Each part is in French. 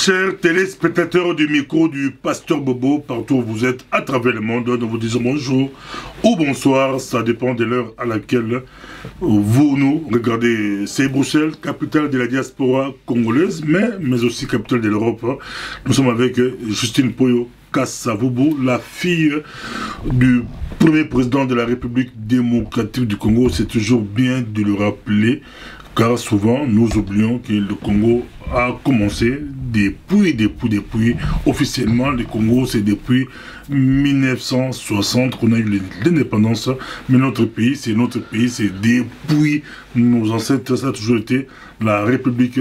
Chers téléspectateurs du micro du Pasteur Bobo, partout où vous êtes à travers le monde, nous vous disons bonjour ou bonsoir, ça dépend de l'heure à laquelle vous nous regardez. C'est Bruxelles, capitale de la diaspora congolaise, mais aussi capitale de l'Europe. Nous sommes avec Justine Poyo Kassavubu, la fille du premier président de la République démocratique du Congo. C'est toujours bien de le rappeler, car souvent nous oublions que le Congo a commencé depuis officiellement le Congo, c'est depuis 1960 qu'on a eu l'indépendance, mais notre pays c'est depuis nos ancêtres, ça a toujours été la République,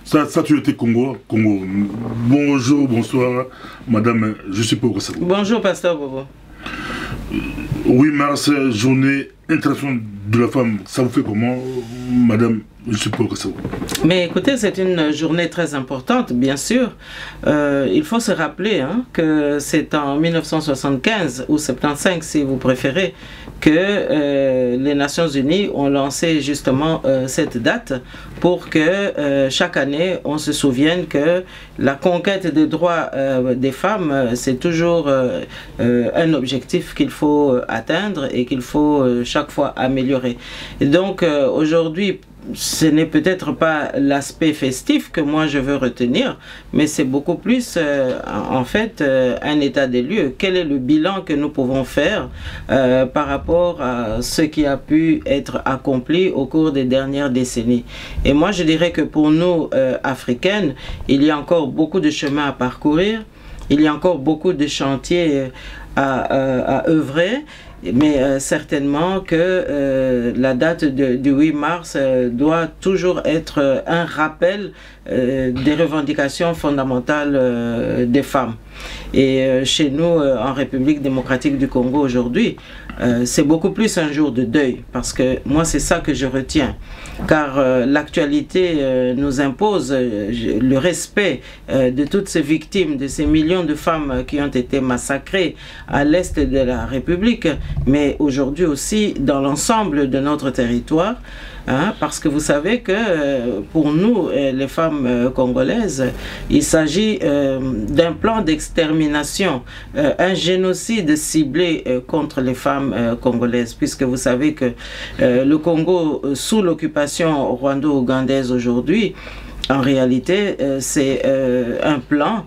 ça a toujours été Congo. Bonjour, bonsoir, madame, je suis pour ça. Bonjour, pasteur Bobo. 8 mars, journée internationale de la femme, ça vous fait comment, madame? Je sais pas que ça. Mais écoutez, c'est une journée très importante, bien sûr. Il faut se rappeler que c'est en 1975, ou 75 si vous préférez, que les Nations Unies ont lancé justement cette date pour que chaque année, on se souvienne que la conquête des droits des femmes, c'est toujours un objectif qu'il faut atteindre et qu'il faut chaque fois améliorer. Et donc, aujourd'hui, ce n'est peut-être pas l'aspect festif que moi je veux retenir, mais c'est beaucoup plus en fait un état des lieux. Quel est le bilan que nous pouvons faire par rapport à ce qui a pu être accompli au cours des dernières décennies? Et moi je dirais que pour nous Africaines, il y a encore beaucoup de chemin à parcourir, il y a encore beaucoup de chantiers à œuvrer. Mais certainement que la date du 8 mars doit toujours être un rappel des revendications fondamentales des femmes. Et chez nous, en République démocratique du Congo aujourd'hui, c'est beaucoup plus un jour de deuil, parce que moi c'est ça que je retiens. Car l'actualité nous impose le respect de toutes ces victimes, de ces millions de femmes qui ont été massacrées à l'est de la République, mais aujourd'hui aussi dans l'ensemble de notre territoire. Parce que vous savez que pour nous, les femmes congolaises, il s'agit d'un plan d'extermination, un génocide ciblé contre les femmes congolaises, puisque vous savez que le Congo, sous l'occupation rwando-ougandaise aujourd'hui, en réalité, c'est un plan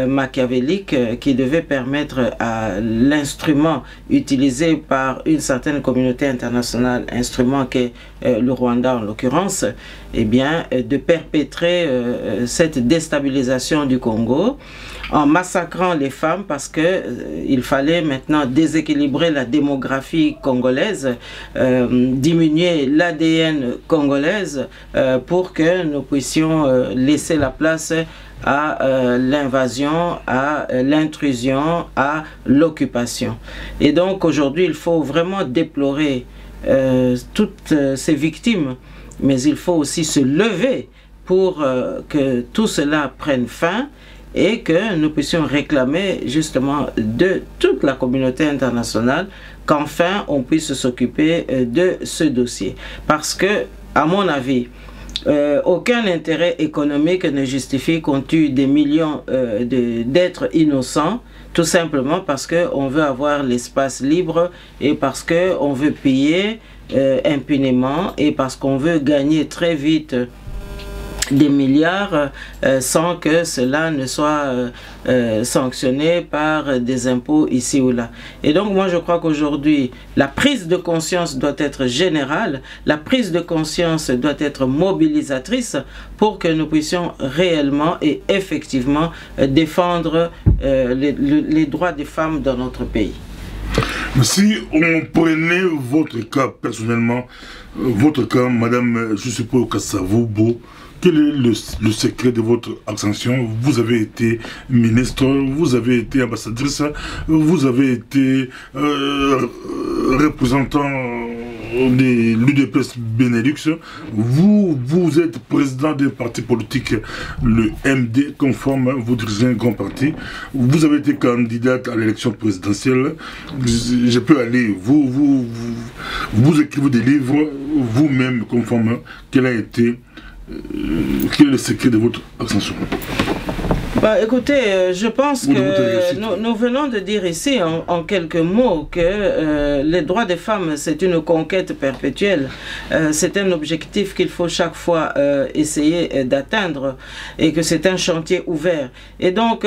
machiavélique qui devait permettre à l'instrument utilisé par une certaine communauté internationale, instrument qu'est le Rwanda en l'occurrence, eh bien, de perpétrer cette déstabilisation du Congo en massacrant les femmes, parce que il fallait maintenant déséquilibrer la démographie congolaise, diminuer l'ADN congolaise pour que nous puissions laisser la place à l'invasion, à l'intrusion, à l'occupation. Et donc aujourd'hui, il faut vraiment déplorer toutes ces victimes, mais il faut aussi se lever pour que tout cela prenne fin et que nous puissions réclamer justement de toute la communauté internationale qu'enfin on puisse s'occuper de ce dossier. Parce que, à mon avis, aucun intérêt économique ne justifie qu'on tue des millions d'êtres innocents, tout simplement parce qu'on veut avoir l'espace libre et parce qu'on veut payer impunément et parce qu'on veut gagner très vite des milliards sans que cela ne soit sanctionné par des impôts ici ou là. Et donc moi je crois qu'aujourd'hui la prise de conscience doit être générale, la prise de conscience doit être mobilisatrice pour que nous puissions réellement et effectivement défendre les droits des femmes dans notre pays. Si on prenait votre cas personnellement, votre cas, madame, je suppose que ça vous beau. Quel est le secret de votre ascension? Vous avez été ministre, vous avez été ambassadrice, vous avez été représentant de l'UDPS Benelux. Vous êtes président d'un parti politique, le MD, conforme, vous dirigez un grand parti. Vous avez été candidate à l'élection présidentielle. Je peux aller, vous écrivez des livres, vous-même, conforme, quel est le secret de votre ascension? Bah, écoutez, je pense que nous venons de dire ici en quelques mots que les droits des femmes, c'est une conquête perpétuelle. C'est un objectif qu'il faut chaque fois essayer d'atteindre et que c'est un chantier ouvert. Et donc,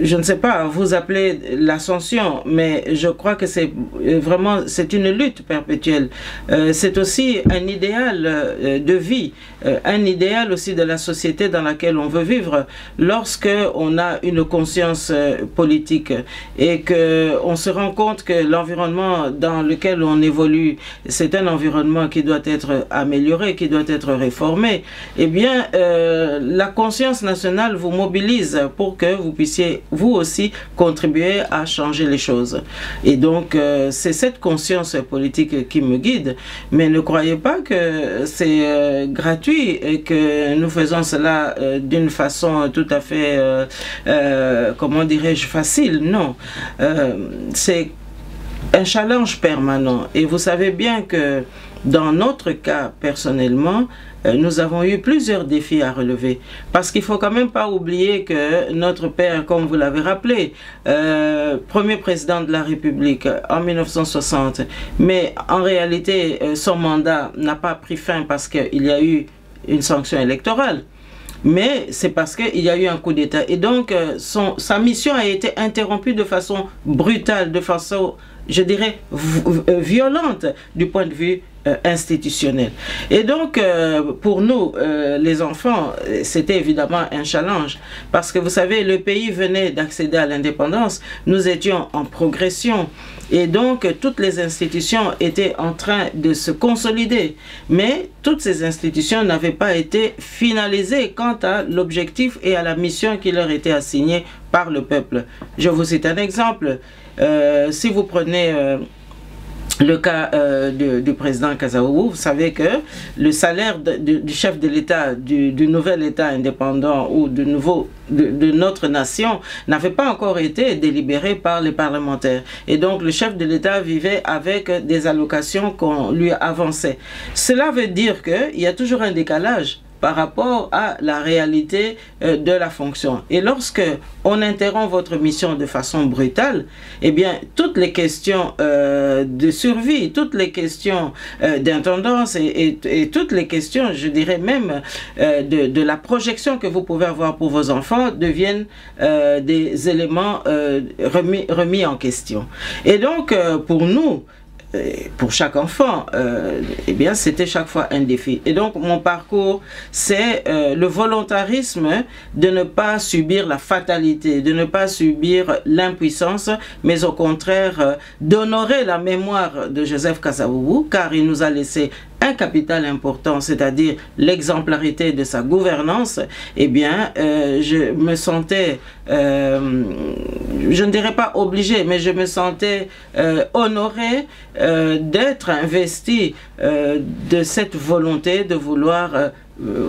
je ne sais pas, vous appelez l'ascension, mais je crois que c'est vraiment, c'est une lutte perpétuelle. C'est aussi un idéal de vie, un idéal aussi de la société dans laquelle on veut vivre. Lorsque on a une conscience politique et que on se rend compte que l'environnement dans lequel on évolue, c'est un environnement qui doit être amélioré, qui doit être réformé, eh bien, la conscience nationale vous mobilise pour que vous puissiez vous aussi contribuer à changer les choses. Et donc, c'est cette conscience politique qui me guide. Mais ne croyez pas que c'est gratuit et que nous faisons cela d'une façon tout à fait, comment dirais-je, facile. Non. C'est un challenge permanent. Et vous savez bien que dans notre cas, personnellement, nous avons eu plusieurs défis à relever. Parce qu'il ne faut quand même pas oublier que notre père, comme vous l'avez rappelé, premier président de la République en 1960, mais en réalité, son mandat n'a pas pris fin parce qu'il y a eu une sanction électorale. Mais c'est parce qu'il y a eu un coup d'État. Et donc, sa mission a été interrompue de façon brutale, de façon, je dirais, violente du point de vue institutionnel. Et donc, pour nous, les enfants, c'était évidemment un challenge. Parce que vous savez, le pays venait d'accéder à l'indépendance, nous étions en progression. Et donc, toutes les institutions étaient en train de se consolider. Mais toutes ces institutions n'avaient pas été finalisées quant à l'objectif et à la mission qui leur était assignée par le peuple. Je vous cite un exemple. Si vous prenez le cas du président Kasavubu, vous savez que le salaire du chef de l'État, du nouvel État indépendant ou de notre nation n'avait pas encore été délibéré par les parlementaires. Et donc le chef de l'État vivait avec des allocations qu'on lui avançait. Cela veut dire qu'il y a toujours un décalage par rapport à la réalité de la fonction. Et lorsque on interrompt votre mission de façon brutale, eh bien, toutes les questions de survie, toutes les questions d'intendance et toutes les questions, je dirais même, de la projection que vous pouvez avoir pour vos enfants deviennent des éléments remis en question. Et donc, pour nous, pour chaque enfant, eh bien, c'était chaque fois un défi. Et donc, mon parcours, c'est le volontarisme de ne pas subir la fatalité, de ne pas subir l'impuissance, mais au contraire, d'honorer la mémoire de Joseph Kasavubu, car il nous a laissé un capital important, c'est-à-dire l'exemplarité de sa gouvernance. Eh bien, je me sentais, je ne dirais pas obligé, mais je me sentais honoré d'être investi de cette volonté de vouloir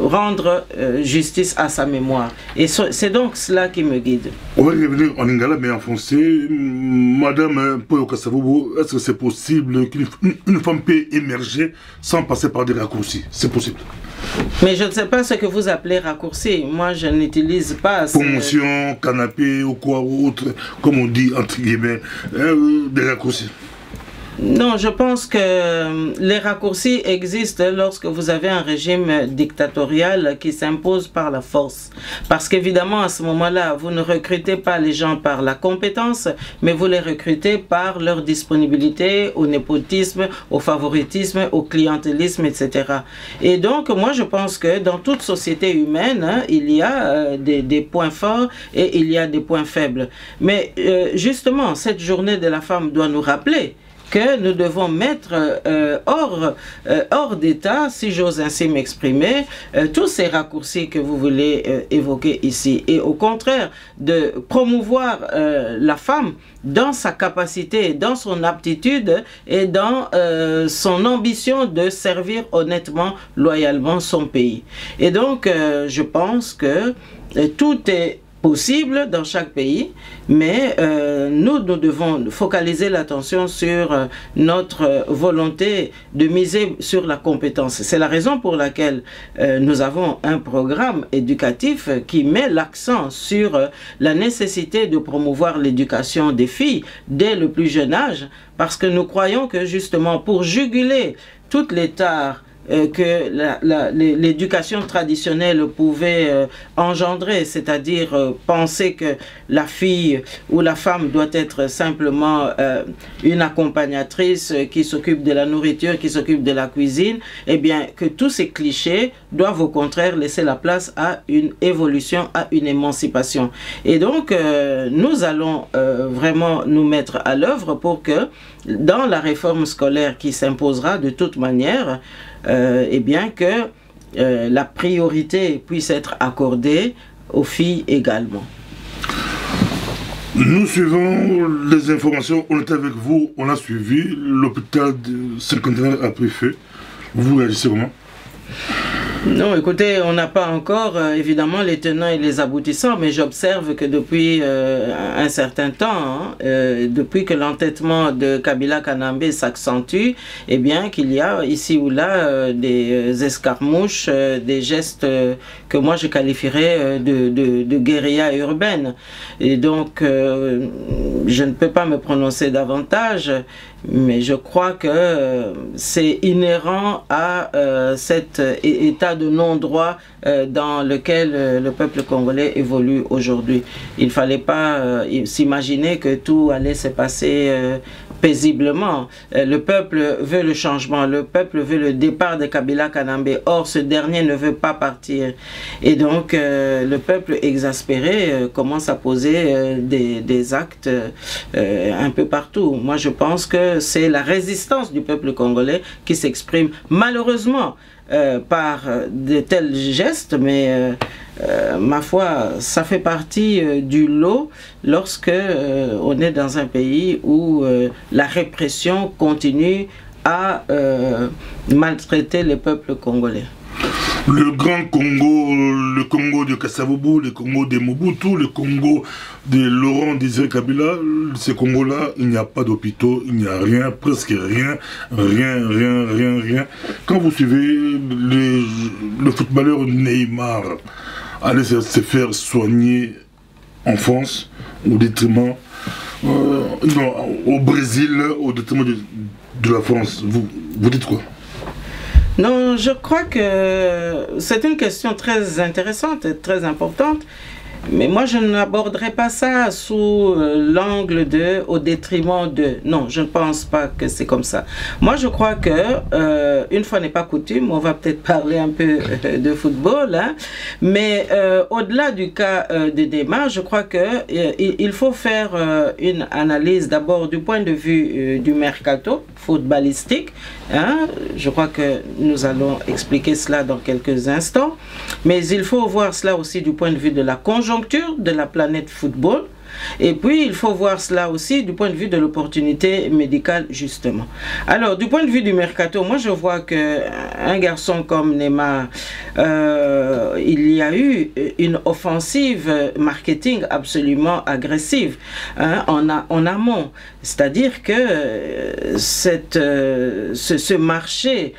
rendre justice à sa mémoire. Et c'est donc cela qui me guide. On va revenir en lingala, mais en français. Madame Poyo Kasavubu, est-ce que c'est possible qu'une femme peut émerger sans passer par des raccourcis? C'est possible. Mais je ne sais pas ce que vous appelez raccourci. Moi, je n'utilise pas... Promotion, canapé ou quoi, ou autre, comme on dit, entre guillemets, des raccourcis. Non, je pense que les raccourcis existent lorsque vous avez un régime dictatorial qui s'impose par la force. Parce qu'évidemment, à ce moment-là, vous ne recrutez pas les gens par la compétence, mais vous les recrutez par leur disponibilité au népotisme, au favoritisme, au clientélisme, etc. Et donc, moi, je pense que dans toute société humaine, hein, il y a des points forts et il y a des points faibles. Mais justement, cette journée de la femme doit nous rappeler que nous devons mettre hors d'état, si j'ose ainsi m'exprimer, tous ces raccourcis que vous voulez évoquer ici. Et au contraire, de promouvoir la femme dans sa capacité, dans son aptitude et dans son ambition de servir honnêtement, loyalement son pays. Et donc, je pense que tout est possible dans chaque pays, mais nous devons focaliser l'attention sur notre volonté de miser sur la compétence. C'est la raison pour laquelle nous avons un programme éducatif qui met l'accent sur la nécessité de promouvoir l'éducation des filles dès le plus jeune âge, parce que nous croyons que justement pour juguler toutes les tares que l'éducation traditionnelle pouvait engendrer, c'est-à-dire penser que la fille ou la femme doit être simplement une accompagnatrice qui s'occupe de la nourriture, qui s'occupe de la cuisine, eh bien que tous ces clichés doivent au contraire laisser la place à une évolution, à une émancipation. Et donc nous allons vraiment nous mettre à l'œuvre pour que dans la réforme scolaire qui s'imposera de toute manière, eh bien que la priorité puisse être accordée aux filles également. Nous suivons les informations, on est avec vous, on a suivi, l'hôpital de Cinquantenaire a pris feu. Vous réagissez comment? Non, écoutez, on n'a pas encore évidemment les tenants et les aboutissants, mais j'observe que depuis un certain temps, depuis que l'entêtement de Kabila Kanambe s'accentue, eh bien qu'il y a ici ou là des escarmouches, des gestes que moi je qualifierais de guérilla urbaine. Et donc, je ne peux pas me prononcer davantage, mais je crois que c'est inhérent à cet état de non-droit dans lequel le peuple congolais évolue aujourd'hui. Il ne fallait pas s'imaginer que tout allait se passer paisiblement. Le peuple veut le changement, le peuple veut le départ de Kabila Kanambe. Or, ce dernier ne veut pas partir. Et donc, le peuple exaspéré commence à poser des actes un peu partout. Moi, je pense que c'est la résistance du peuple congolais qui s'exprime malheureusement par de tels gestes, mais ma foi, ça fait partie du lot lorsque on est dans un pays où la répression continue à maltraiter le peuple congolais. Le grand Congo, le Congo de Kasavubu, le Congo de Mobutu, le Congo de Laurent Désiré Kabila, ces Congos-là, il n'y a pas d'hôpitaux, il n'y a rien, presque rien. Quand vous suivez le footballeur Neymar aller se faire soigner en France, au détriment, non, au Brésil, au détriment de la France, vous dites quoi? Non, je crois que c'est une question très intéressante et très importante, mais moi je n'aborderai pas ça sous l'angle de au détriment de. Non, je ne pense pas que c'est comme ça. Moi je crois que, une fois n'est pas coutume, on va peut-être parler un peu de football, hein, mais au-delà du cas de Neymar, je crois que il faut faire une analyse d'abord du point de vue du mercato footballistique. Hein, je crois que nous allons expliquer cela dans quelques instants, mais il faut voir cela aussi du point de vue de la conjoncture de la planète football. Et puis, il faut voir cela aussi du point de vue de l'opportunité médicale, justement. Alors, du point de vue du mercato, moi, je vois qu'un garçon comme Neymar, il y a eu une offensive marketing absolument agressive, hein, en amont. C'est-à-dire que ce marché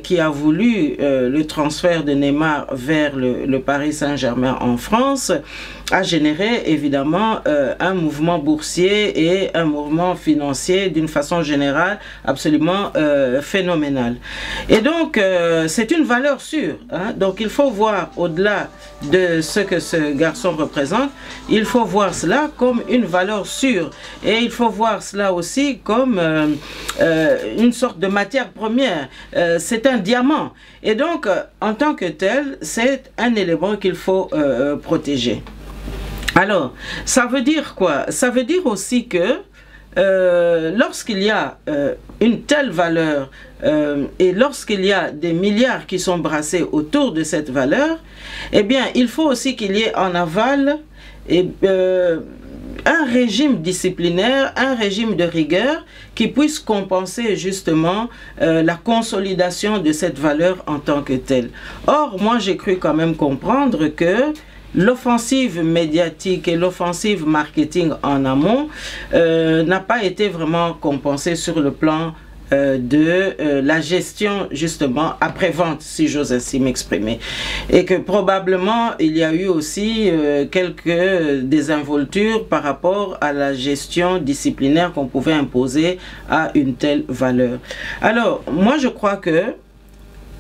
qui a voulu le transfert de Neymar vers le Paris Saint-Germain en France a généré évidemment un mouvement boursier et un mouvement financier d'une façon générale absolument phénoménal. Et donc c'est une valeur sûre, hein? Donc il faut voir au-delà de ce que ce garçon représente, il faut voir cela comme une valeur sûre et il faut voir cela aussi comme une sorte de matière première. C'est un diamant et donc en tant que tel c'est un élément qu'il faut protéger. Alors, ça veut dire quoi? Ça veut dire aussi que lorsqu'il y a une telle valeur et lorsqu'il y a des milliards qui sont brassés autour de cette valeur, eh bien, il faut aussi qu'il y ait en aval un régime disciplinaire, un régime de rigueur qui puisse compenser justement la consolidation de cette valeur en tant que telle. Or, moi, j'ai cru quand même comprendre que l'offensive médiatique et l'offensive marketing en amont n'a pas été vraiment compensée sur le plan de la gestion justement après-vente, si j'ose ainsi m'exprimer. Et que probablement il y a eu aussi quelques désinvoltures par rapport à la gestion disciplinaire qu'on pouvait imposer à une telle valeur. Alors, moi je crois que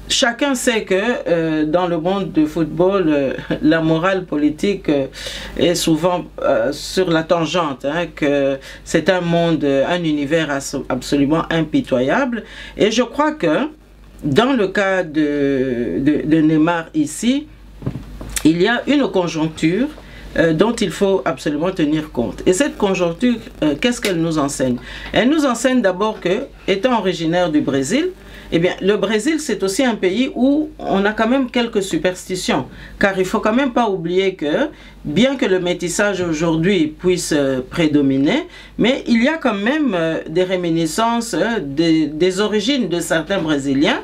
chacun sait que dans le monde du football, la morale politique est souvent sur la tangente, hein, que c'est un monde, un univers absolument impitoyable. Et je crois que dans le cas de Neymar ici, il y a une conjoncture dont il faut absolument tenir compte. Et cette conjoncture, qu'est-ce qu'elle nous enseigne? Elle nous enseigne d'abord que, étant originaire du Brésil, eh bien, le Brésil, c'est aussi un pays où on a quand même quelques superstitions. Car il ne faut quand même pas oublier que, bien que le métissage aujourd'hui puisse prédominer, mais il y a quand même des réminiscences des origines de certains Brésiliens,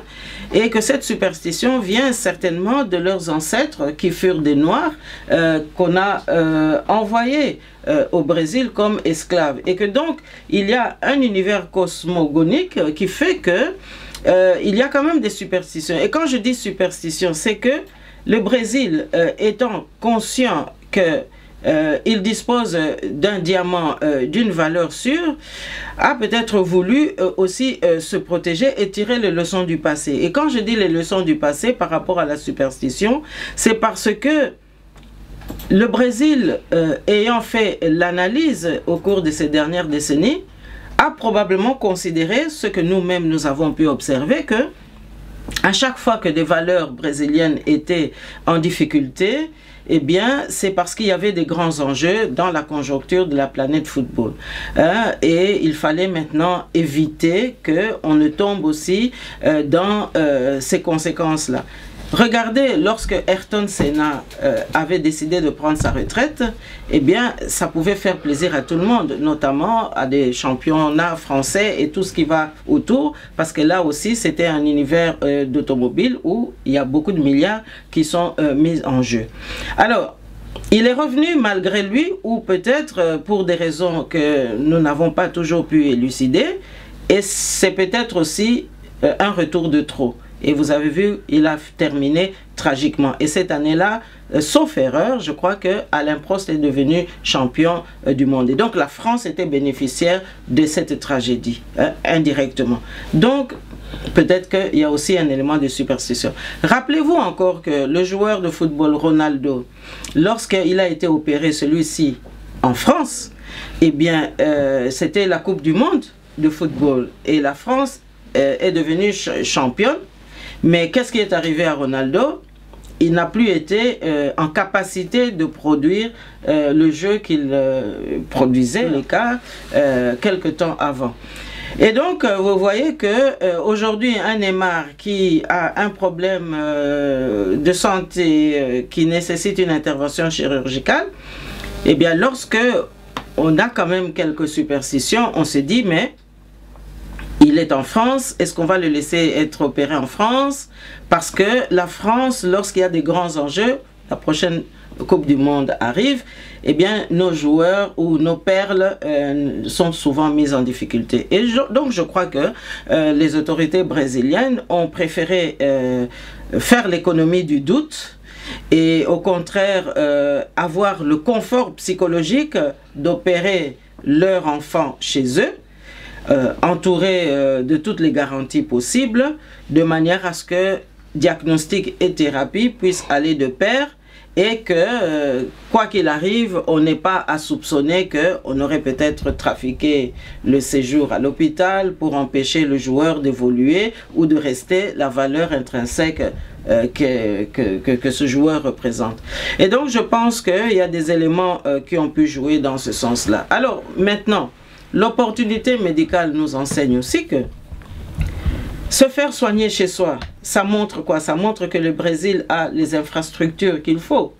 et que cette superstition vient certainement de leurs ancêtres qui furent des Noirs qu'on a envoyés au Brésil comme esclaves. Et que donc, il y a un univers cosmogonique qui fait que il y a quand même des superstitions. Et quand je dis superstition, c'est que le Brésil, étant conscient que il dispose d'un diamant d'une valeur sûre, a peut-être voulu aussi se protéger et tirer les leçons du passé. Et quand je dis les leçons du passé par rapport à la superstition, c'est parce que le Brésil, ayant fait l'analyse au cours de ces dernières décennies, a probablement considéré ce que nous-mêmes nous avons pu observer, que à chaque fois que des valeurs brésiliennes étaient en difficulté, eh bien, c'est parce qu'il y avait des grands enjeux dans la conjoncture de la planète football. Et il fallait maintenant éviter qu'on ne tombe aussi dans ces conséquences-là. Regardez, lorsque Ayrton Senna avait décidé de prendre sa retraite, eh bien, ça pouvait faire plaisir à tout le monde, notamment à des championnats français et tout ce qui va autour, parce que là aussi, c'était un univers d'automobile où il y a beaucoup de milliards qui sont mis en jeu. Alors, il est revenu malgré lui, ou peut-être pour des raisons que nous n'avons pas toujours pu élucider, et c'est peut-être aussi un retour de trop. Et vous avez vu, il a terminé tragiquement. Et cette année-là, sauf erreur, je crois que Alain Prost est devenu champion du monde. Et donc la France était bénéficiaire de cette tragédie, indirectement. Donc, peut-être qu'il y a aussi un élément de superstition. Rappelez-vous encore que le joueur de football Ronaldo, lorsqu'il a été opéré, celui-ci, en France, eh bien, c'était la Coupe du Monde de football. Et la France est devenue championne. Mais qu'est-ce qui est arrivé à Ronaldo? Il n'a plus été en capacité de produire le jeu qu'il produisait, les cas, quelque temps avant. Et donc, vous voyez que aujourd'hui, un Neymar qui a un problème de santé qui nécessite une intervention chirurgicale, eh bien, lorsque on a quand même quelques superstitions, on se dit, mais il est en France, est-ce qu'on va le laisser être opéré en France? Parce que la France, lorsqu'il y a des grands enjeux, la prochaine Coupe du Monde arrive, eh bien, nos joueurs ou nos perles sont souvent mises en difficulté. Et donc, je crois que les autorités brésiliennes ont préféré faire l'économie du doute et au contraire avoir le confort psychologique d'opérer leur enfant chez eux, entouré de toutes les garanties possibles, de manière à ce que diagnostic et thérapie puissent aller de pair et que, quoi qu'il arrive, on n'ait pas à soupçonner qu'on aurait peut-être trafiqué le séjour à l'hôpital pour empêcher le joueur d'évoluer ou de rester la valeur intrinsèque que ce joueur représente. Et donc, je pense qu'il y a des éléments qui ont pu jouer dans ce sens-là. Alors, maintenant, l'opportunité médicale nous enseigne aussi que se faire soigner chez soi, ça montre quoi? Ça montre que le Brésil a les infrastructures qu'il faut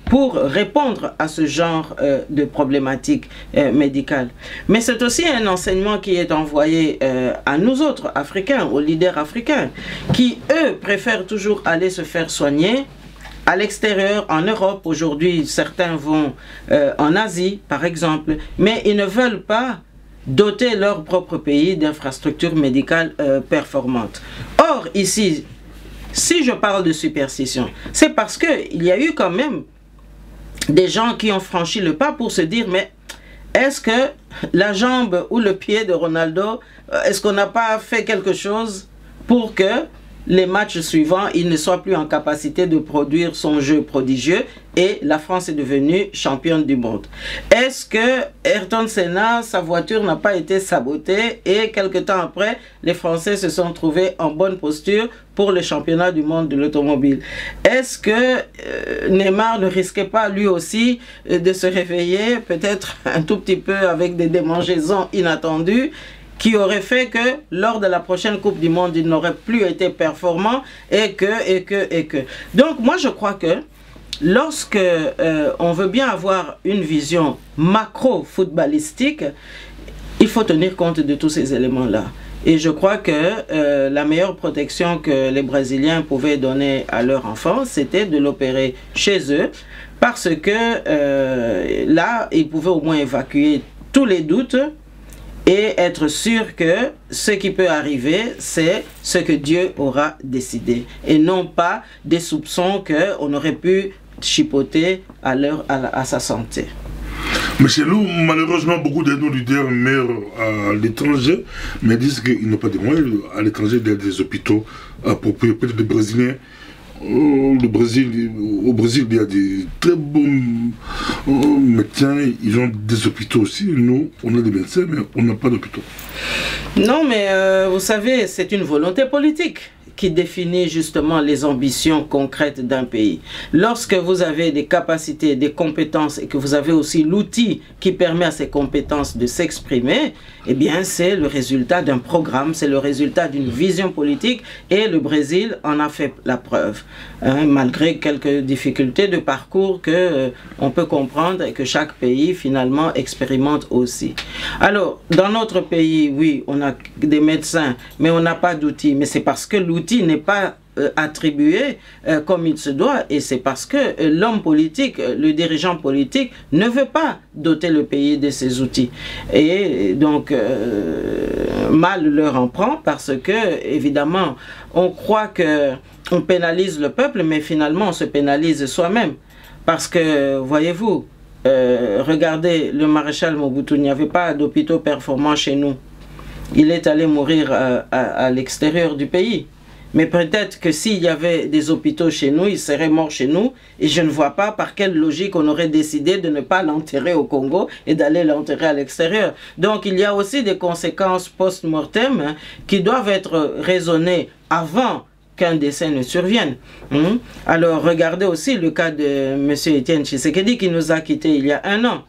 pour répondre à ce genre de problématiques médicales. Mais c'est aussi un enseignement qui est envoyé à nous autres Africains, aux leaders africains, qui eux préfèrent toujours aller se faire soigner à l'extérieur, en Europe. Aujourd'hui, certains vont en Asie, par exemple, mais ils ne veulent pas doter leur propre pays d'infrastructures médicales performantes. Or, ici, si je parle de superstition, c'est parce qu'il y a eu quand même des gens qui ont franchi le pas pour se dire, mais est-ce que la jambe ou le pied de Ronaldo, est-ce qu'on n'a pas fait quelque chose pour que les matchs suivants, il ne soit plus en capacité de produire son jeu prodigieux et la France est devenue championne du monde? Est-ce que Ayrton Senna, sa voiture n'a pas été sabotée et quelque temps après, les Français se sont trouvés en bonne posture pour le championnat du monde de l'automobile? Est-ce que Neymar ne risquait pas lui aussi de se réveiller peut-être un tout petit peu avec des démangeaisons inattendues qui aurait fait que lors de la prochaine Coupe du Monde, il n'aurait plus été performant et que. Donc moi je crois que lorsque on veut bien avoir une vision macro-footballistique, il faut tenir compte de tous ces éléments-là. Et je crois que la meilleure protection que les Brésiliens pouvaient donner à leur enfant, c'était de l'opérer chez eux, parce que là, ils pouvaient au moins évacuer tous les doutes et être sûr que ce qui peut arriver, c'est ce que Dieu aura décidé. Et non pas des soupçons qu'on aurait pu chipoter à sa santé. Mais chez nous, malheureusement, beaucoup de nos leaders meurent à l'étranger, mais disent qu'ils n'ont pas de moyens à l'étranger d'être des hôpitaux appropriés, peut-être des Brésiliens. Au Brésil, il y a des très bons médecins, ils ont des hôpitaux aussi. Nous, on a des médecins, mais on n'a pas d'hôpitaux. Non, mais vous savez, c'est une volonté politique qui définit justement les ambitions concrètes d'un pays. Lorsque vous avez des capacités, des compétences et que vous avez aussi l'outil qui permet à ces compétences de s'exprimer, eh bien c'est le résultat d'un programme, c'est le résultat d'une vision politique et le Brésil en a fait la preuve. Malgré quelques difficultés de parcours que on peut comprendre et que chaque pays finalement expérimente aussi. Alors, dans notre pays, oui, on a des médecins, mais on n'a pas d'outils. Mais c'est parce que l'outil n'est pas attribué comme il se doit, et c'est parce que l'homme politique, le dirigeant politique ne veut pas doter le pays de ces outils. Et donc, mal leur en prend parce que, évidemment, on croit que on pénalise le peuple, mais finalement on se pénalise soi-même. Parce que, voyez-vous, regardez le maréchal Mobutu, il n'y avait pas d'hôpitaux performants chez nous. Il est allé mourir à l'extérieur du pays. Mais peut-être que s'il y avait des hôpitaux chez nous, il serait mort chez nous. Et je ne vois pas par quelle logique on aurait décidé de ne pas l'enterrer au Congo et d'aller l'enterrer à l'extérieur. Donc il y a aussi des conséquences post-mortem hein, qui doivent être raisonnées avant qu'un décès ne survienne. Alors regardez aussi le cas de M. Etienne Tshisekedi qui nous a quittés il y a 1 an.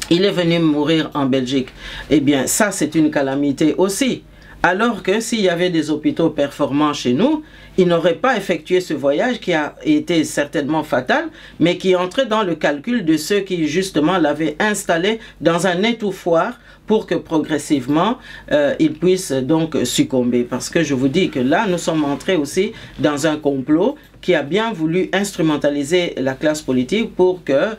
Il est venu mourir en Belgique. Eh bien ça c'est une calamité aussi. Alors que s'il y avait des hôpitaux performants chez nous, il n'aurait pas effectué ce voyage qui a été certainement fatal, mais qui entrait dans le calcul de ceux qui justement l'avaient installé dans un étouffoir pour que progressivement il puisse donc succomber. Parce que je vous dis que là, nous sommes entrés aussi dans un complot qui a bien voulu instrumentaliser la classe politique pour que,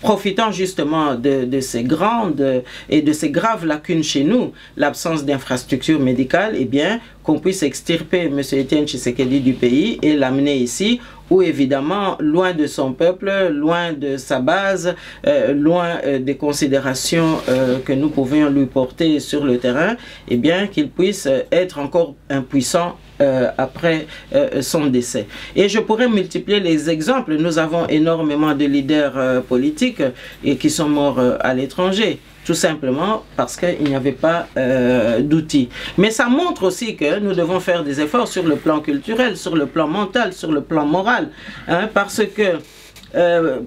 profitant justement de ces grandes et de ces graves lacunes chez nous, l'absence d'infrastructures médicales, eh bien, qu'on puisse extirper M. Etienne Tshisekedi du pays et l'amener ici, où évidemment, loin de son peuple, loin de sa base, loin des considérations que nous pouvions lui porter sur le terrain, eh bien, qu'il puisse être encore impuissant après son décès. Et je pourrais multiplier les exemples. Nous avons énormément de leaders politiques et qui sont morts à l'étranger. Tout simplement parce qu'il n'y avait pas d'outils. Mais ça montre aussi que nous devons faire des efforts sur le plan culturel, sur le plan mental, sur le plan moral. Hein, parce que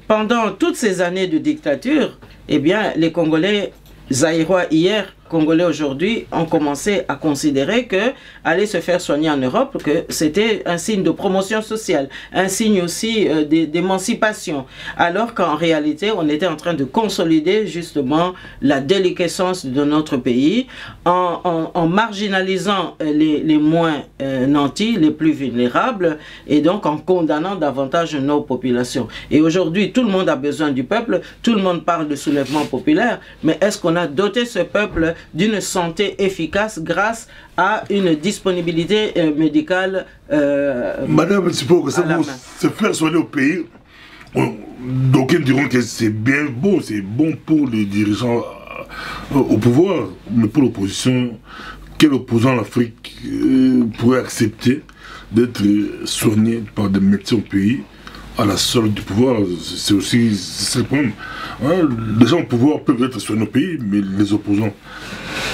pendant toutes ces années de dictature, eh bien, les Congolais zaïrois hier Congolais aujourd'hui ont commencé à considérer que aller se faire soigner en Europe, que c'était un signe de promotion sociale, un signe aussi d'émancipation, alors qu'en réalité, on était en train de consolider justement la déliquescence de notre pays en marginalisant les moins nantis, les plus vulnérables, et donc en condamnant davantage nos populations. Et aujourd'hui, tout le monde a besoin du peuple, tout le monde parle de soulèvement populaire, mais est-ce qu'on a doté ce peuple d'une santé efficace grâce à une disponibilité médicale Madame, c'est pour que ça vous se faire soigner au pays. D'aucuns diront que c'est bien beau, c'est bon pour les dirigeants au pouvoir, mais pour l'opposition, quel opposant en Afrique pourrait accepter d'être soigné par des médecins au pays à la solde du pouvoir? C'est aussi le problème. Hein, les gens au pouvoir peuvent être soignés au pays, mais les opposants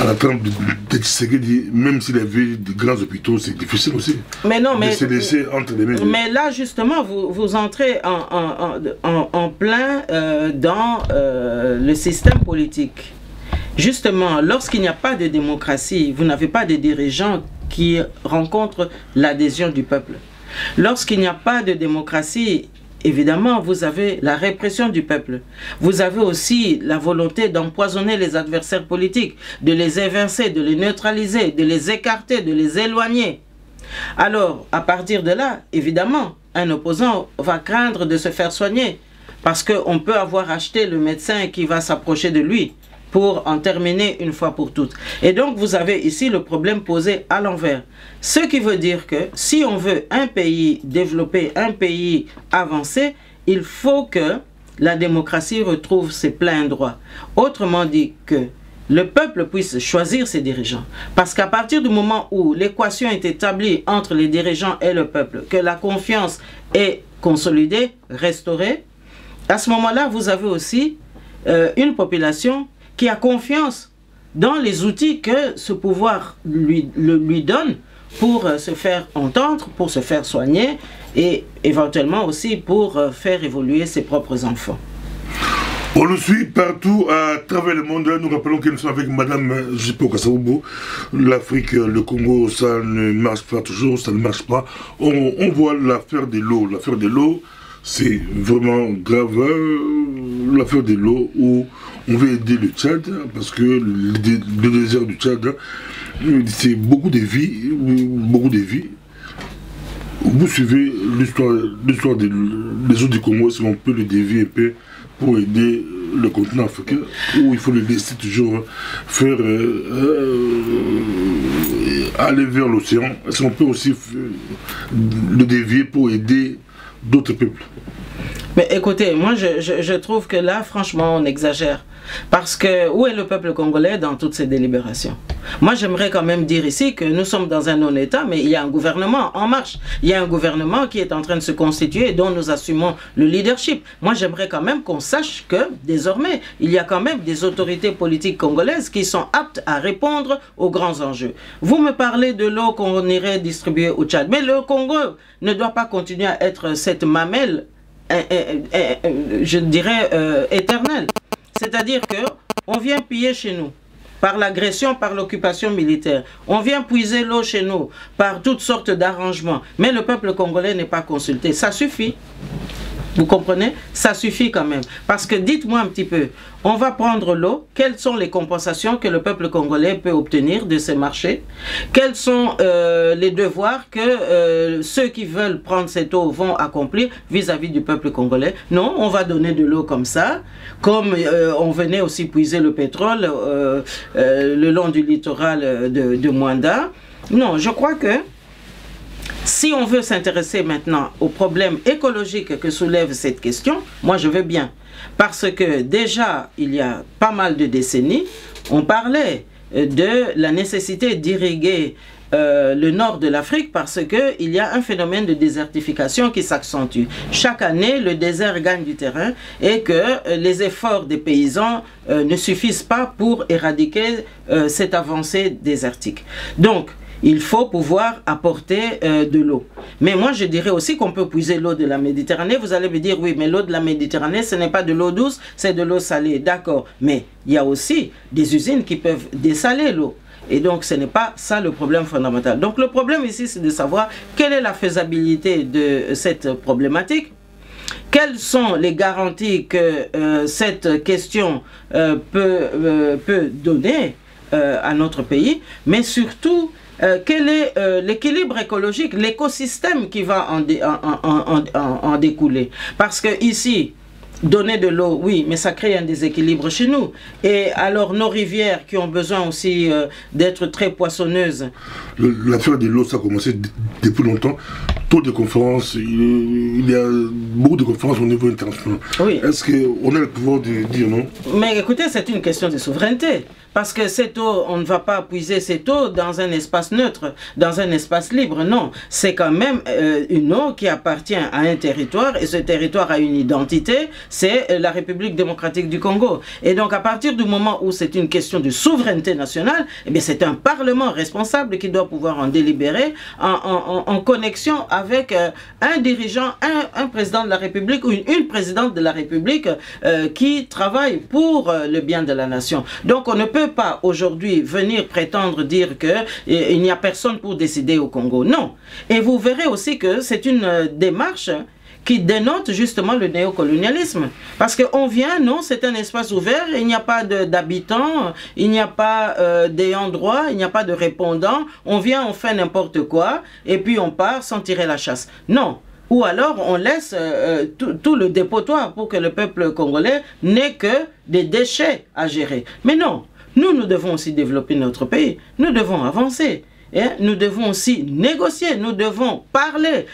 à la trempe de Tshisekedi, même s'il avait de grands hôpitaux, c'est difficile aussi. Mais non, mais se laisser entre les mains. Mais là, justement, vous entrez en plein dans le système politique. Justement, lorsqu'il n'y a pas de démocratie, vous n'avez pas de dirigeants qui rencontrent l'adhésion du peuple. Lorsqu'il n'y a pas de démocratie, évidemment, vous avez la répression du peuple. Vous avez aussi la volonté d'empoisonner les adversaires politiques, de les évincer, de les neutraliser, de les écarter, de les éloigner. Alors, à partir de là, évidemment, un opposant va craindre de se faire soigner parce qu'on peut avoir acheté le médecin qui va s'approcher de lui pour en terminer une fois pour toutes. Et donc, vous avez ici le problème posé à l'envers. Ce qui veut dire que si on veut un pays développé, un pays avancé, il faut que la démocratie retrouve ses pleins droits. Autrement dit, que le peuple puisse choisir ses dirigeants. Parce qu'à partir du moment où l'équation est établie entre les dirigeants et le peuple, que la confiance est consolidée, restaurée, à ce moment-là, vous avez aussi une population qui a confiance dans les outils que ce pouvoir lui donne pour se faire entendre, pour se faire soigner et éventuellement aussi pour faire évoluer ses propres enfants. On le suit partout à travers le monde. Nous rappelons que nous sommes avec Madame Jipo Kassaoubou. L'Afrique, le Congo, ça ne marche pas toujours, ça ne marche pas. On voit l'affaire de l'eau. L'affaire de l'eau, c'est vraiment grave. L'affaire de l'eau où on veut aider le Tchad parce que le désert du Tchad, c'est beaucoup de vies, beaucoup de vies. Vous suivez l'histoire des eaux du Congo, si on peut le dévier un peu pour aider le continent africain, où il faut le laisser toujours faire aller vers l'océan. Est-ce qu'on peut aussi le dévier pour aider d'autres peuples? Mais écoutez, moi je trouve que là, franchement, on exagère. Parce que où est le peuple congolais dans toutes ces délibérations? Moi, j'aimerais quand même dire ici que nous sommes dans un non-État, mais il y a un gouvernement en marche. Il y a un gouvernement qui est en train de se constituer et dont nous assumons le leadership. Moi, j'aimerais quand même qu'on sache que, désormais, il y a quand même des autorités politiques congolaises qui sont aptes à répondre aux grands enjeux. Vous me parlez de l'eau qu'on irait distribuer au Tchad, mais le Congo ne doit pas continuer à être cette mamelle, je dirais, éternelle. C'est-à-dire qu'on vient piller chez nous par l'agression, par l'occupation militaire. On vient puiser l'eau chez nous par toutes sortes d'arrangements. Mais le peuple congolais n'est pas consulté. Ça suffit. Vous comprenez? Ça suffit quand même. Parce que dites-moi un petit peu, on va prendre l'eau, quelles sont les compensations que le peuple congolais peut obtenir de ces marchés? Quels sont les devoirs que ceux qui veulent prendre cette eau vont accomplir vis-à-vis du peuple congolais? Non, on va donner de l'eau comme ça, comme on venait aussi puiser le pétrole le long du littoral de Mwanda. Non, je crois que si on veut s'intéresser maintenant aux problèmes écologiques que soulève cette question, moi je veux bien. Parce que déjà, il y a pas mal de décennies, on parlait de la nécessité d'irriguer le nord de l'Afrique parce qu'il y a un phénomène de désertification qui s'accentue. Chaque année, le désert gagne du terrain et que les efforts des paysans ne suffisent pas pour éradiquer cette avancée désertique. Donc, il faut pouvoir apporter de l'eau. Mais moi, je dirais aussi qu'on peut puiser l'eau de la Méditerranée. Vous allez me dire, oui, mais l'eau de la Méditerranée, ce n'est pas de l'eau douce, c'est de l'eau salée. D'accord. Mais il y a aussi des usines qui peuvent dessaler l'eau. Et donc, ce n'est pas ça le problème fondamental. Donc, le problème ici, c'est de savoir quelle est la faisabilité de cette problématique. Quelles sont les garanties que cette question peut donner à notre pays, mais surtout, quel est l'équilibre écologique, l'écosystème qui va en découler. Parce que ici, donner de l'eau, oui, mais ça crée un déséquilibre chez nous. Et alors, nos rivières qui ont besoin aussi d'être très poissonneuses. L'affaire de l'eau, ça a commencé depuis longtemps. Taux de conférences, il y a beaucoup de conférences au niveau international. Oui. Est-ce qu'on a le pouvoir de dire non? Mais écoutez, c'est une question de souveraineté. Parce que cette eau, on ne va pas puiser cette eau dans un espace neutre, dans un espace libre. Non, c'est quand même une eau qui appartient à un territoire et ce territoire a une identité, c'est la République démocratique du Congo. Et donc à partir du moment où c'est une question de souveraineté nationale, eh bien c'est un parlement responsable qui doit pouvoir en délibérer en connexion avec un dirigeant, un président de la République ou une présidente de la République qui travaille pour le bien de la nation. Donc on ne peut pas aujourd'hui venir prétendre dire qu'il n'y a personne pour décider au Congo. Non. Et vous verrez aussi que c'est une démarche qui dénote justement le néocolonialisme. Parce qu'on vient, non, c'est un espace ouvert, il n'y a pas d'habitants, il n'y a pas d'ayants droit, il n'y a pas de répondants, on vient, on fait n'importe quoi, et puis on part sans tirer la chasse. Non. Ou alors on laisse tout le dépotoir pour que le peuple congolais n'ait que des déchets à gérer. Mais non. Nous devons aussi développer notre pays. Nous devons avancer. Nous devons aussi négocier. Nous devons parler.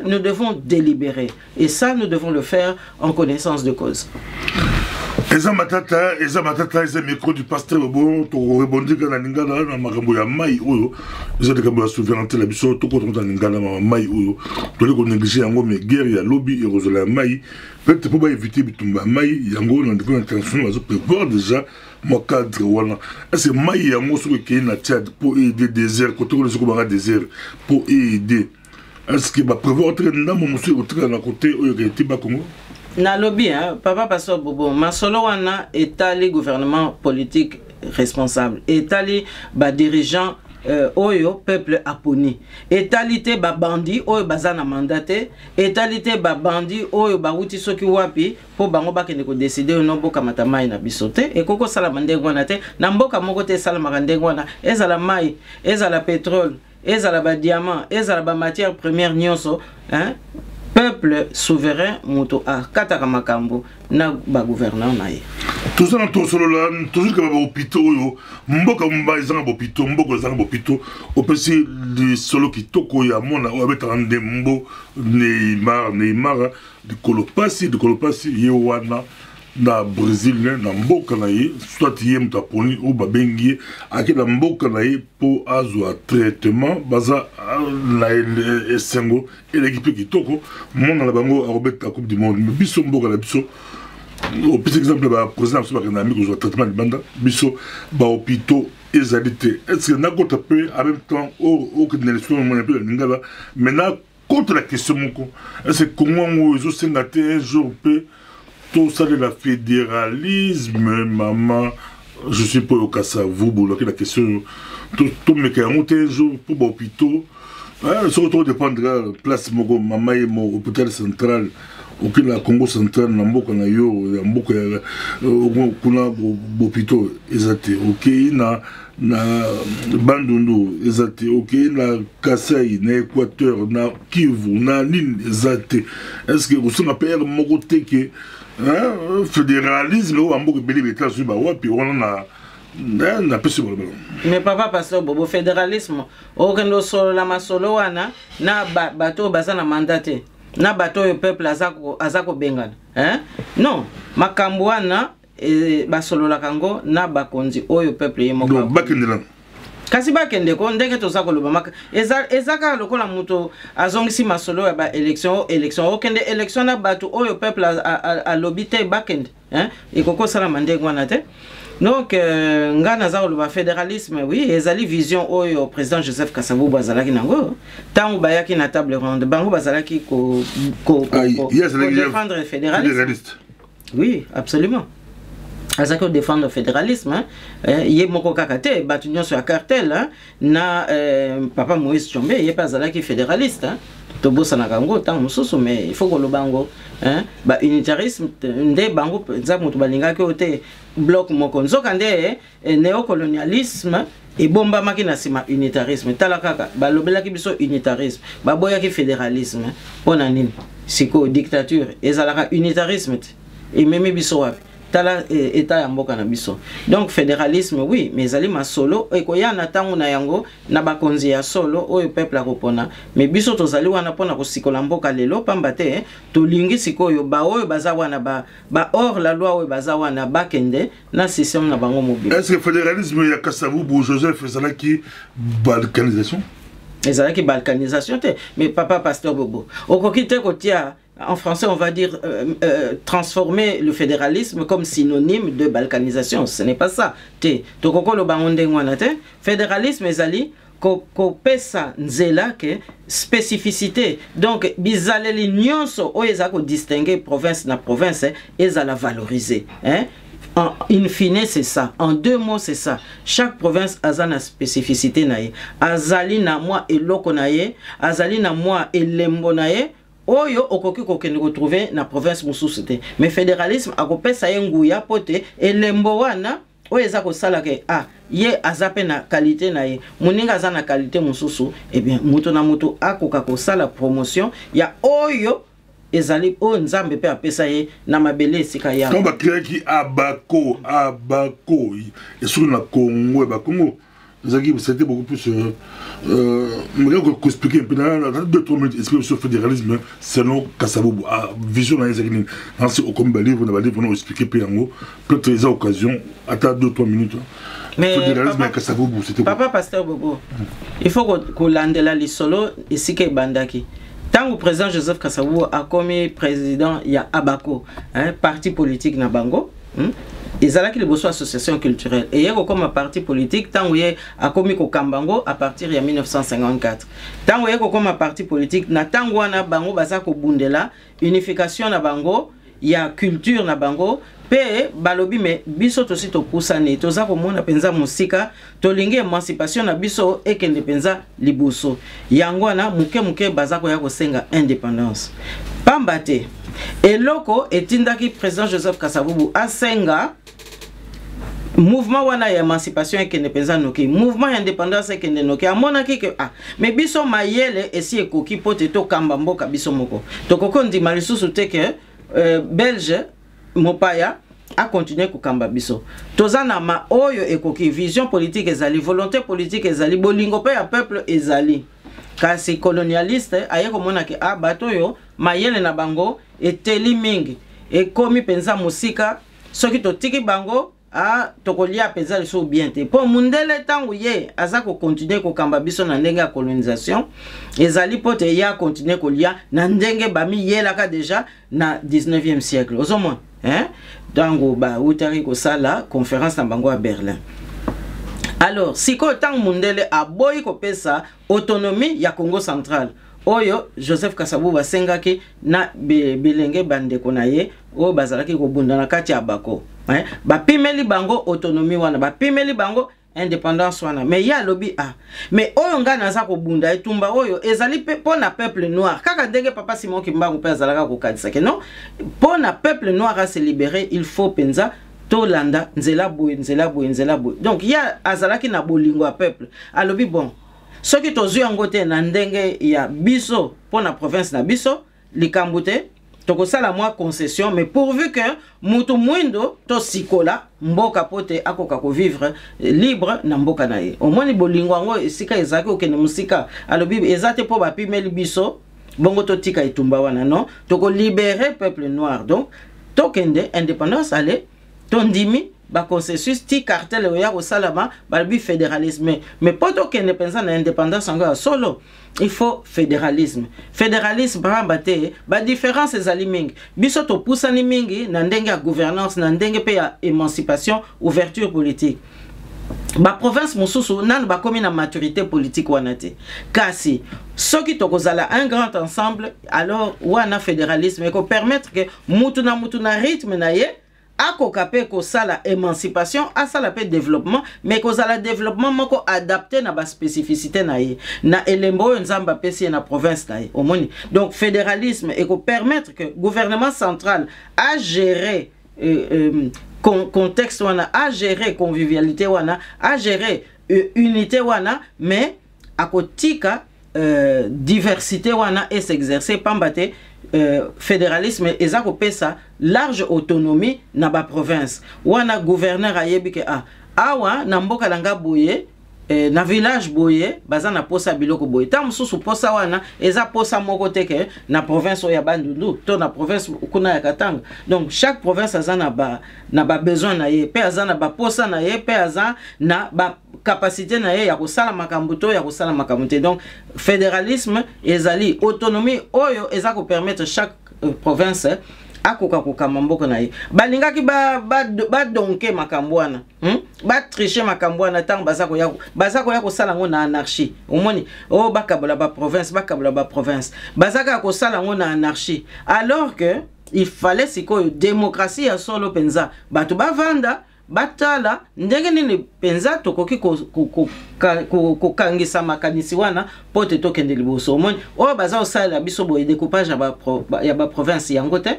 Nous devons délibérer. Et ça, nous devons le faire en connaissance de cause. Eza matata, eza micro du pasteur Bobo, to rebondi kana lingala na makambo ya mai oyo, eza de kambo ya souveraineté la biso to ko tonta lingala ma mai oyo, to le ko négliger yango mais guerre ya lobby et rozola mai, peut-être pour éviter bitumba mai yango na niveau international bazo prévoir déjà mon cadre wana. Est-ce mai yango so ke na Tchad pour aider désert côté ko ko banga désert pour aider. Est-ce que va prévoir entrer dans mon monsieur au na côté oyo ke tiba Congo? Na lobby, hein, Papa Pastor Bobo, Masolo wana etali gouvernement politique responsable, etali ba dirigeant oyo peuple aponi, etali te ba bandi oyo bazana mandate, etali te ba bandi oyo ba wuti soki wapi po bango bakende ko décider no boka matamai na bisote et koko sala mandengo wana te na mboka moko te sala makandengo wana ezala mai, ezala pétrole, ezala ba diamant, ezala ba matière première nyonso, hein. Peuple souverain moto a kataka makambo na ba gouverneur na ye. Tout ça dans ton solo là, toujours que ba hôpital yo, mboka mba ezanga hôpital, mboka ezanga hôpital, au PC de solo ki toko ya mona o abeta ndembo Neymar de kolopasi ye wana na Brésil na mboka na ye, soit yem ta poni ou babengi aki na mboka na ye po azwa traitement baza na esengo et l'équipe qui toko mona la bango a robeta la coupe du monde biso mboka la biso au petit exemple ba président so ba na ami ko traitement de banda biso ba hôpitaux ezalité est-ce que na ko tapé en même temps au que de l'élection mon peu ngala maintenant contre la question moko est-ce que comment on zo un jour peut tout ça de la fédéralisme, maman, je suis pas au cas ça, vous, la question, tout me fait un jour pour l'hôpital, surtout dépendra de la place, maman et mon hôpital central, auquel la Congo central, Namboka na yo, Namboka, kuna l'hôpital, exacté, ok, na Bandundu, exacté, ok, na Kasai, na Équateur, na Kivu, na Nine, exacté. Est-ce que vous savez pas mon côté que fédéralisme ou ambo beli beta suba wapi on na pesi bolo. Mais Papa Pastor Bobo fédéralisme o kendo solo la masolo wana na bato bazana mandate na bato yo peuple azako bengana hein non makambo wana basolo la kango na bakonzi oyo peuple yemoko donc bakendela kasi bakende ko ndenge toza koloba maka ezaka lokola muto azongisi masolo ya ba élection okende élection na bato oyo peuple a lobby te bakende hein ekoko sala mandengo wana te Donc, nga naza le fédéralisme, oui, ezali vision au président Joseph Kasavubu azalaki nango. Tango bayaki na table ronde, bango bazalaki ko défendre le fédéralisme. Oui, absolument. Azako défendre le fédéralisme, yé moko kakate, batunyo sur la cartel, na papa Moïse Tshombe, yé pas azalaki fédéraliste. Tobo sanakango tant mususu, mais il faut que le bango ba unitarisme nde bango nzaku mutu balinga ke ote bloc moko nzokande néocolonialisme et bomba makina sima unitarisme talakaka balobelaki biso unitarisme baboyaki fédéralisme pona nini siko dictature ezalaka unitarisme et même biso wapi tala état ya mboka na biso. Donc fédéralisme oui, mais ezali masolo ekoya na tango na yango na bakonzi ya solo oyo peuple akopona, mais biso tozali wana pona ko sikola mboka lelo pamba te to lingi sikoyo ba oyo baza wana ba hors la loi oyo baza wana bakende na système na bango mobile. Est-ce que fédéralisme ya Kasavubu Joseph ezalaki balkanisation? Ezalaki balkanisation te, mais papa pasteur Bobo okokite kotia en français, on va dire transformer le fédéralisme comme synonyme de balkanisation. Ce n'est pas ça. Fédéralisme, ezali ko pesa nzela ke spécificité. Donc, bizaleli nyonso o ezako distinguer province na province, ezala valoriser. In fine, c'est ça. En deux mots, c'est ça. Chaque province a sa spécificité naye. Azali na moi eloko naye, azali na moi elembo naye. Oyo okoki kokende retrouver na province mususu te, mais fédéralisme akopesa yenguya pote elembo wana oyo eza kosala ke ye azape na qualité na ye muninga za na qualité mususu, eh bien muto na muto akoka kosala promotion ya oyo ezali o nzambe pe apesa ye na mabele esika ya donc bakiraki abako et sur na Congo Congo c'était beaucoup plus expliquer un peu dans 2-3 minutes expliquer sur le fédéralisme selon Kasavubu vision dans les années au comme livre on expliquer peut-être les occasions à 2-3 minutes. Mais fédéralisme Kasavubu c'était papa pasteur Bobo il faut que landela lisolo ici que bandaki tant le président Joseph Kasavubu a commis président il y a Abako parti politique na bango ils allaient qu'il bosse association culturelle et hier comme un parti politique tant où a commis au Kambango à partir de 1954 tant où comme un parti politique na tant où na bango basa ko bundela unification na bango il y a culture na bango pe balobi mais biso to sito pusane to za ko mona penza musika to lingi émancipation na biso et kende penza libuso yango na muke baza ko ya ko senga indépendance pambate eloko etindaki président Joseph Kasavubu asenga mouvement wana ya émancipation ekende penza noki mouvement indépendance ekende noki amonaki ke mais biso mayele esi ekoki pote to kamba mboka biso moko to kokondi malisusu te ke belge mopaya a continuer ko kamba biso tozana ma oyo ekoki vision politique ezali volonté politique ezali bolingo pe ya peuple ezali kasi colonialiste aye komona ke bato yo mayele na bango eteli mingi ekomi penza musika soki totiki bango tokolia penza liso bien te po mundele tangu ye aza ko continuer ko kamba biso na ndenge ya colonisation ezali pote ya continuer ko lia na ndenge bami yelaka déjà na 19e siècle ozomon tango utari ko sala conférence na bango à Berlin. Alors si ko tangu mundele aboyi ko pesa autonomie ya Congo central oyo Joseph Kasavubu basengaki na bilenge bandeko na ye oyo bazalaki kobunda na kati ya bako bapimeli bango autonomie wana bapimeli bango indépendance wana mais ya lobi mais oyo nga naza kobunda etumba oyo ezali pona peuple noir kaka ndenge papa Simon Kimbangu pe azalaka kokadisa ke non pona peuple noir à se libérer il faut penza tolanda nzela boy donc ya azalaki na bolingo ya peuple alobi bon soki tozwi yango te na ndenge ya biso pour la province na biso likambo te tokosala mwa concession mais pourvu que mutu mwindo to sikola mboka pote akoka ko vivre libre na mboka na ye omoni bolingo yango esika ezaki okende musika alobi ezate po bapimeli biso bongo totika etumba wana non toko libérer peuple noir donc tokende indépendance ale tondimi ba consensus ti cartel oya ko salama ba bi fédéralisme mais poto que ne pensa na indépendance encore solo il faut fédéralisme par bate ba différence ezali mingi biso to pusani mingi na ndenge ya gouvernance na ndenge pe ya émancipation ouverture politique. Ba province mosusu nan ba komi na maturité politique wana te kasi soki tokozala un grand ensemble alors wana fédéralisme eko permettre que mutu na rythme na ye akoka pe ko sala émancipation asala pe développement mais kozala développement moko adapté na ba spécificité na ye na elembo nzamba pesi na province na ye omoni donc fédéralisme eko permettre que gouvernement central a gérer contexte wana a gérer convivialité wana a gérer unité wana mais akotika diversité wana et s'exercer pambate fédéralisme ezako pesa large autonomie na ba province wana gouverneur ayebi ke awa na mboka langa boye na village boye baza na posa biloko boye ta mususu posa wana eza posa moko teke na province oya Bandundu to na province kuna ya Katanga donc chaque province aza na ba besoin na ye pe aza na ba posa na ye pe aza na ba capacité na ye ya kosala makambo to ya kosala makambo te donc fédéralisme ezali autonomie oyo eza ko permettre chaque province akoka kokamba mboka na ye balingaki ba donke makambo wana ba tricher makambo wana tant bazako ya kosala ngo na anarchie omoni o bakabola ba province bazaka kosala ngo na anarchie alors que il fallait siko démocratie ya solo penza bato bavanda batala ndenge nini penza tokoki kokangisa makanisi wana pote tokende liboso omoni o baza osala biso boye découpage ya ba province yango te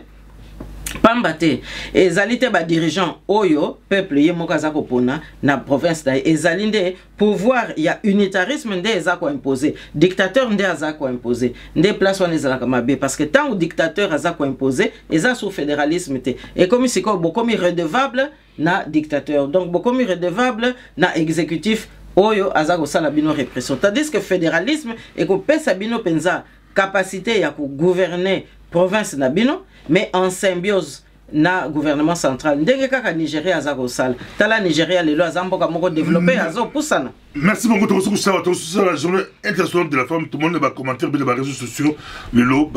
pambate ezali te ba dirigeant oyo peuple ye moko aza kopona na province na ezali nde pouvoir ya unitarisme nde eza ko imposer dictateur nde aza ko imposer nde place wana ezalaka mabe parce que tant dictateur aza ko imposer eza sous fédéralisme te et comme siko bokomi redevable na dictateur donc bokomi redevable na exécutif oyo aza ko sala bino répression tandis que fédéralisme et ko pesa bino penza capacité ya ko gouverner province na bino mais en symbiose na gouvernement central ndenge kaka Nigeria azako sala tala Nigeria lelo azamboka moko développer azo pusana. Merci beaucoup de la journée internationale de la femme. Tout le monde va commenter sur les réseaux sociaux. Lelo,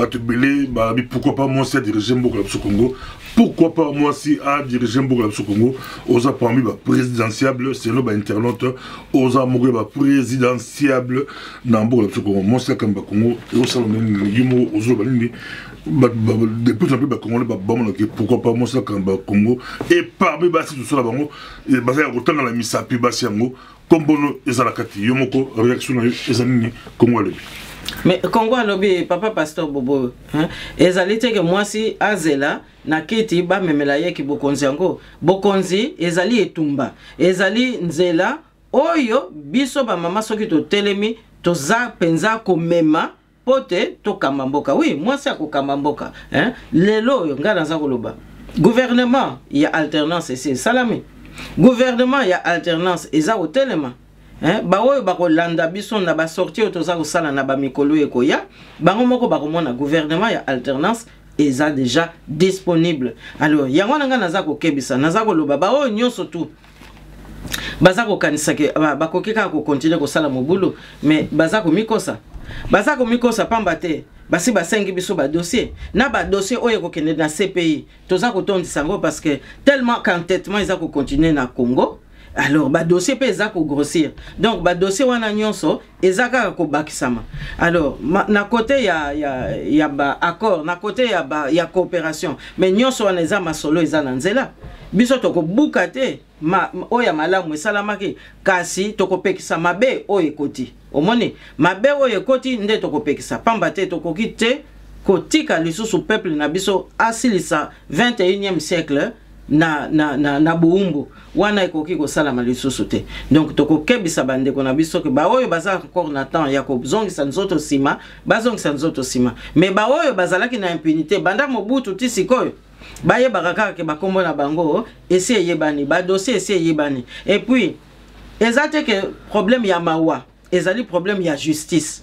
pourquoi pas moi si à diriger Mboka au Congo? Pourquoi pas moi si à diriger Mboka au Congo? Osa parmi présidentiable, c'est le internaute. Osa mourir présidentiable dans Mboka au Congo. Moi c'est comme Congo et au salon Yimo Ozo Balini. De plus en plus Congo pourquoi pas moi c'est comme Congo et parmi Bassi tout ça là-bas et Bassi a autant dans la misapi Bassi Ango. Comme bono ezalakati yomoko réaction ezanini Congo alobi mais Congo alobi papa pasteur Bobo ezalite que moi si azela na kiti ba memela yeki bokonzi yango bokonzi ezali etumba ezali nzela oyo biso ba mama soki to telemi toza penza ko mema pote to kamamboka oui moi c'est ko kamamboka lelo ngana za koloba gouvernement il y a alternance ici salami gouvernement ya alternance eza otelema ba oyo bako landa biso na ba sortir toza ko sala na ba mikolo ekoya bango moko bako mona gouvernement ya alternance eza déjà disponible alors yango nanga naza ko kebisa naza ko loba ba oyo nyonso tout baza ko kanisa ke bakokeka ko continuer ko sala mobulu mais baza ko mikosa pamba te basi basengi biso ba dossier na ba dossier oyo ko kende na CPI toza ko tondisa ngo parce que tellement qu'entêtement ils a ko continuer na Congo alors ba dossier pe za ko grossir donc ba dossier wana nyonso ezaka ko bakisama alors na côté ya ba accord na côté ya coopération mais nyonso wana eza masolo eza na nzela biso toko bukate oya malamu esalamaki kasi toko pekisa mabe oyo ekoti omoni mabe oyo ekoti nde toko pekisa pamba te toko kite kotika lisusu peuple na biso asilisa 21e siècle na buumbu wana ekoki ko sala malisusu te donc toko kebisa bandeko na biso ke ba oyo baza encore na temps ya ko zongisa nzoto sima bazongisa nzoto sima mais ba oyo bazalaki na impunité banda mobutu tisikoyo baye bakaka ke bakombo na bango esi yebani ba dossier esi yebani et puis ezate que problème ya mawa ezali problème ya justice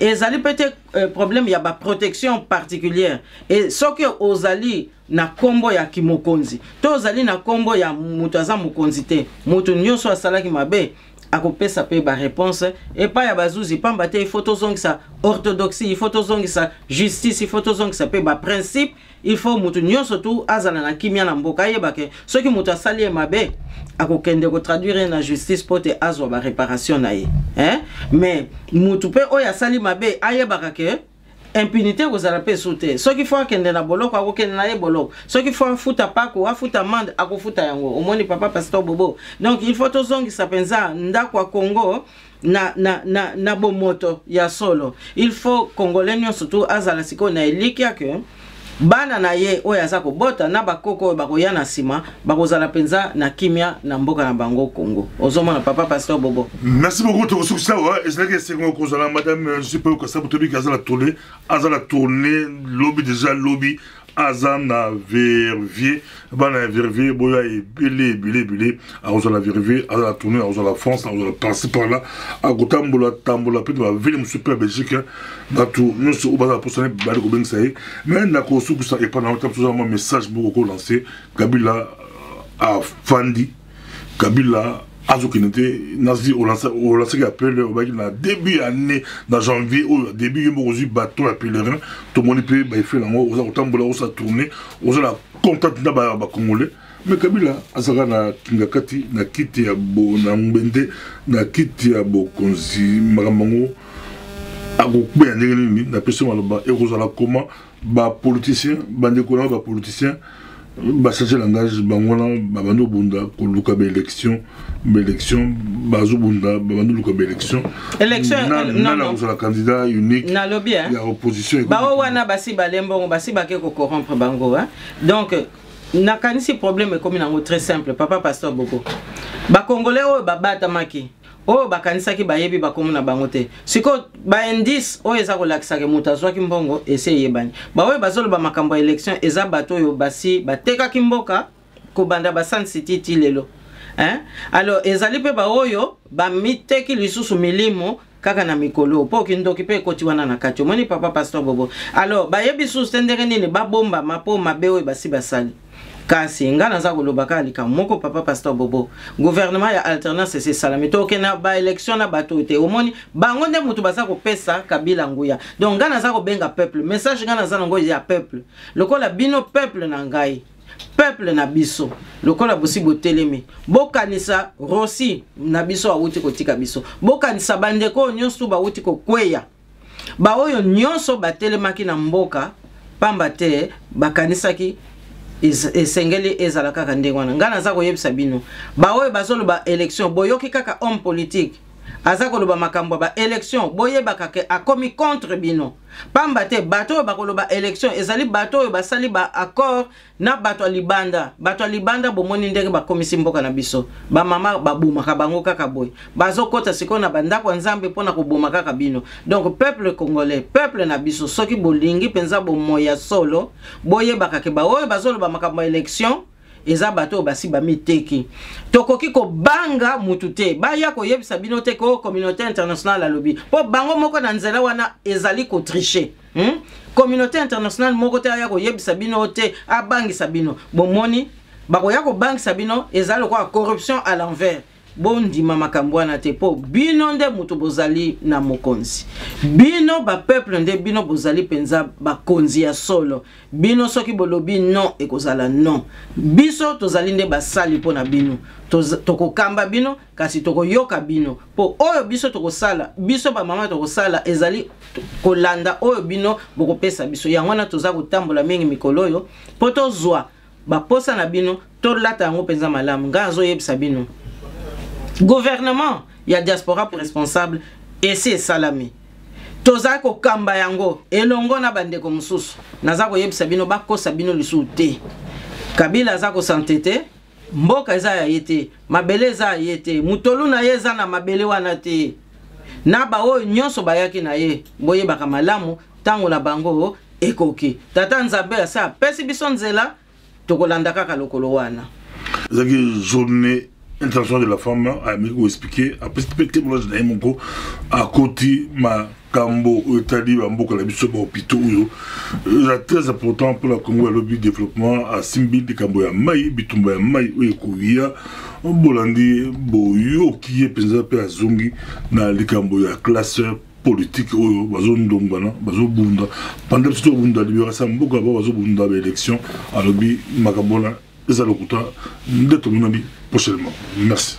ezali peut-être problème ya ba protection particulière et ce que ozali na kombo ya kimokonzi to ozali na kombo ya mutu aza mokonzi te mutu nyonso asalaki mabe akopesa pe ba réponse et pas ya bazuzi pamba te il faut tozongisa orthodoxie il faut tozongisa justice il faut tozongisa pe ba principe il faut mutu nyonso tu azala na kimia na mboka yebake soki mutu asali mabe akokende ko traduire na justice pote azwa ba réparation na ye mais mutu pe oya sali mabe ayebaka ke impunité aux alapes sauté. Ce qu'il faut qu'il y ait un bolok, il y a un bolok. Ce qu'il faut foutre pako, foutre mande, il faut foutre yango. Au moins, papa pasteur bobo. Donc, il faut tous qui s'appelle ça, ndakwa Congo, na bomoto, ya solo. Il faut Congolais, surtout, azalasiko na elikia que. Bana na ye oya zako bota na bakoko bakoya na sima bakozala penza na kimia na mboka na bango Congo. Ozoma na papa pasteur bobo. Merci beaucoup to succès wa ezalaki sengo kozala madame je sais pas ko sabu tobi kazala tourner lobby déjà lobby azana vervier bana vervier boya et bilé azala vervier azala tourner azala France azala passer par là a gotambola tambola peut va venir me super Belgique batu nous au bas pour sonner bali ko ben say mais na ko suku ça et pendant temps toujours un message beaucoup lancé Kabila a Fandi Kabila azokinete nazi au lancer appel au na début année dans janvier au début mozu bateau à pèlerin tout le monde peut ba fait là au tambola au ça tourner au la contact na ba congolais mais Kabila azaka na kingakati na kiti ya bo na mbende na kiti ya bo konzi makambo akokbe ya ndenge nini na peso maloba ekozala comment ba politicien bandeko na ba politicien ba changer langage bangona babando bunda ko luka ba élection bazo bunda babando luka ba élection non la candidat unique na lobby ya opposition ba wana basi balembo basi bake ko corrompre bango donc na kanisi problème comme nango très simple papa pasteur Boko ba congolais o ba batamaki o bakanisa ki bayebi bakomuna bango te siko ba indice o eza ko lakisa ke muta zwaki mbongo ese yebani ba we bazolo ba makambo élection eza bato yo basi bateka kimboka ko banda ba San City tilelo alors ezali pe ba oyo ba miteki lisusu milimo kaka na mikolo po kindoki pe koti wana na kati moni papa pasteur Bobo alors bayebi su stendere nini ba bomba mapo mabewe basi basali kasi ngana za kolobaka alika moko papa pasteur Bobo gouvernement ya alternance c'est salami to kena ba élection na bato te omoni bango nde mutu baza ko pesa Kabila nguya donc ngana za ko benga peuple message ngana za ngo ya peuple lokola bino peuple na ngai peuple na biso lokola bosi botelemi bokanisa Rossi na biso awuti kotika biso bokanisa bandeko nyonso ba wuti ko kweya ba oyo nyonso batelemaki na mboka pamba te bakanisaki esengeli ezalaka kandengwana ngana za koyebisa bino ba oyo bazolo ba élection boyoki kaka homme politique azako loba makambo ba élection boyebaka ke akomi contre bino pamba te bato bakoloba élection ezali bato basali ba accord na bato libanda bomoni ndenge bakomisi mboka na biso ba mama babumaka bango kaka boy bazokota sikona bandako nzambe pona kobomaka kaka bino donc peuple congolais peuple na biso soki bolingi penza bomoya solo boyebaka ke ba oyo bazoloba makambo élection eza bato basi bamiteki tokoki ko banga mutute baya ko yebisa bino te ko communauté internationale alobi po bango moko na nzela wana ezali ko tricher communauté internationale moko te aya ko yebisa bino te abangisa bino bomoni bakoya ko bangisa bino ezali ko corruption à l'envers bondi mama kambwana te po bino nde mutu bozali na mokonzi bino ba peuple nde bino bozali penza ba konzi ya solo bino soki bolobi non ekozala non biso tozali nde basali pona bino tokokamba bino kasi tokoyoka bino po oyo biso tokosala biso ba mama tokosala ezali kolanda oyo bino bokopesa biso yango na toza kotambola mingi mikolo yo po tozwa ba posa na bino tolata yango penza malamu ngazo yebisa bino gouvernement ya diaspora responsable ese salami toza ko kamba yango elongo na bandeko mususu naza ko yebisa bino bakosa bino lisu te Kabila za ko santete mboka eza ya yete mabele za yete mutolu na yeza na mabele wana te na ba oyo nyonso bayaki na ye boye baka malamu tango na bango ekoki tata nzambe ya sa pesi biso nzela tokolanda kaka lokolo wana zaki journée international de la femme a expliqué après ce témoignage na monko à côté ma Kambo, Italie, Bamboka, la biso hôpitaux. C'est très important pour la Congo, le développement à Simbi, de Kambo ya Mai, Bitumba ya Mai, Oyekoya, Bolandi, Boyo, qui est pensé à Zongi, dans les Kambo ya classe politique, Bazo Ndongana, Bazo Bunda. Pendant que tout Bunda, libération, Mboka, Bazo Bunda, l'élection, à l'objet, Makabona, et Zalokuta, nous prochainement. Merci.